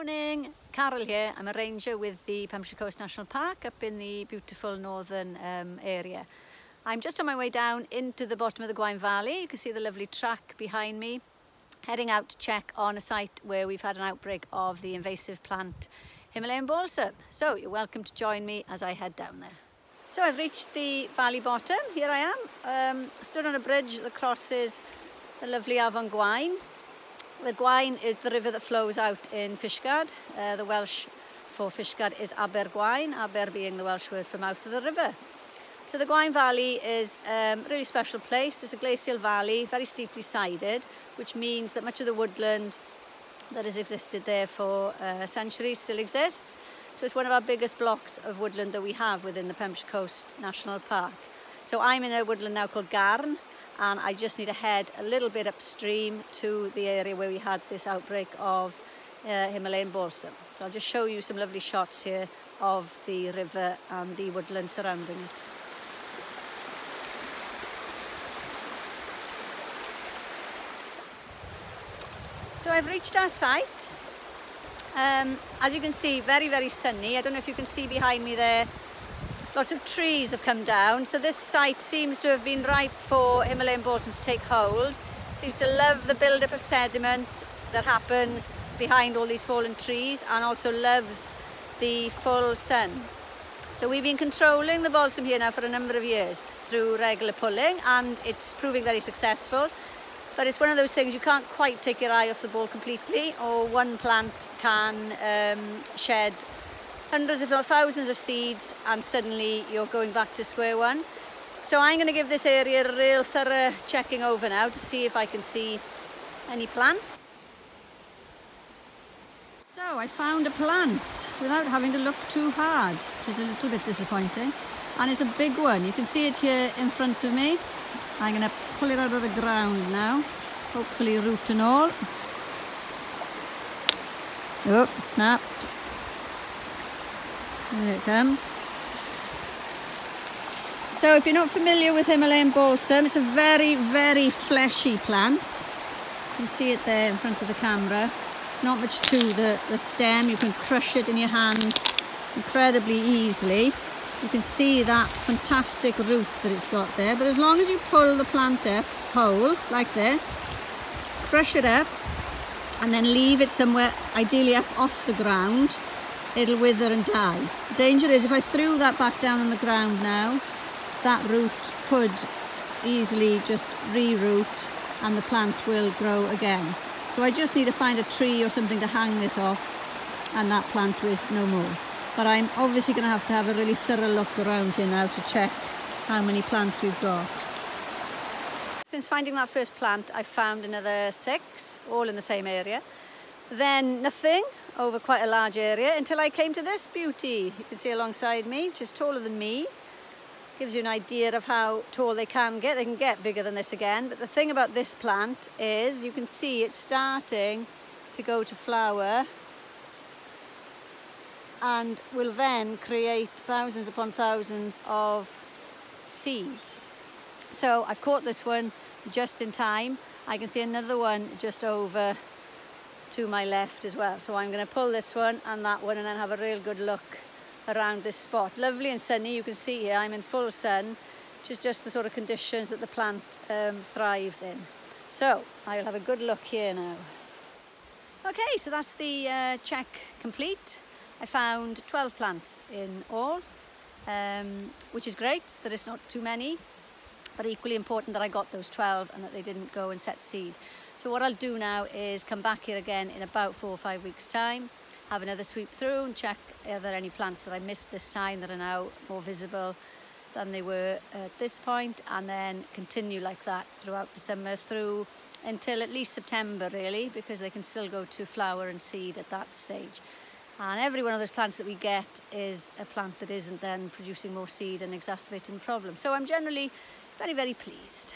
Morning, Carol here. I'm a ranger with the Pembrokeshire Coast National Park up in the beautiful northern area. I'm just on my way down into the bottom of the Gwaun Valley. You can see the lovely track behind me, heading out to check on a site where we've had an outbreak of the invasive plant Himalayan balsam. So you're welcome to join me as I head down there. So I've reached the valley bottom. Here I am, stood on a bridge that crosses the lovely Afon Gwaun. The Gwaun is the river that flows out in Fishguard. The Welsh for Fishguard is Aber Gwaun, Aber being the Welsh word for mouth of the river. So the Gwaun Valley is a really special place. It's a glacial valley, very steeply sided, which means that much of the woodland that has existed there for centuries still exists. So it's one of our biggest blocks of woodland that we have within the Pembrokeshire Coast National Park. So I'm in a woodland now called Gwaun, and I just need to head a little bit upstream to the area where we had this outbreak of Himalayan balsam. So I'll just show you some lovely shots here of the river and the woodland surrounding it. So I've reached our site. As you can see, very, very sunny. I don't know if you can see behind me there. Lots of trees have come down, so this site seems to have been ripe for Himalayan balsam to take hold. Seems to love the build-up of sediment that happens behind all these fallen trees, and also loves the full sun. So we've been controlling the balsam here now for a number of years through regular pulling, and it's proving very successful. But it's one of those things you can't quite take your eye off the ball completely, or one plant can shed hundreds if not thousands of seeds and suddenly you're going back to square one. So I'm going to give this area a real thorough checking over now to see if I can see any plants. So I found a plant without having to look too hard, which is a little bit disappointing. And it's a big one. You can see it here in front of me. I'm going to pull it out of the ground now, hopefully root and all. Oh, snapped. There it comes. So if you're not familiar with Himalayan balsam, it's a very, very fleshy plant. You can see it there in front of the camera. There's not much to the stem. You can crush it in your hands incredibly easily. You can see that fantastic root that it's got there. But as long as you pull the plant up whole, like this, crush it up, and then leave it somewhere, ideally up off the ground, it'll wither and die. The danger is if I threw that back down on the ground now, that root could easily just re-root and the plant will grow again. So I just need to find a tree or something to hang this off, and that plant is no more. But I'm obviously going to have a really thorough look around here now to check how many plants we've got. Since finding that first plant, I found another 6, all in the same area. Then nothing over quite a large area until I came to this beauty. You can see alongside me, which is taller than me. Gives you an idea of how tall they can get. They can get bigger than this again. But the thing about this plant is you can see it's starting to go to flower and will then create thousands upon thousands of seeds. So I've caught this one just in time. I can see another one just over to my left as well. So I'm going to pull this one and that one and then have a real good look around this spot. Lovely and sunny. You can see here I'm in full sun, which is just the sort of conditions that the plant thrives in. So I'll have a good look here now. Okay, so that's the check complete. I found 12 plants in all, which is great that it's not too many, but equally important that I got those 12 and that they didn't go and set seed. So what I'll do now is come back here again in about 4 or 5 weeks' time, have another sweep through and check are there any plants that I missed this time that are now more visible than they were at this point, and then continue like that throughout the summer through until at least September really, because they can still go to flower and seed at that stage. And every one of those plants that we get is a plant that isn't then producing more seed and exacerbating the problem. So I'm generally very, very pleased.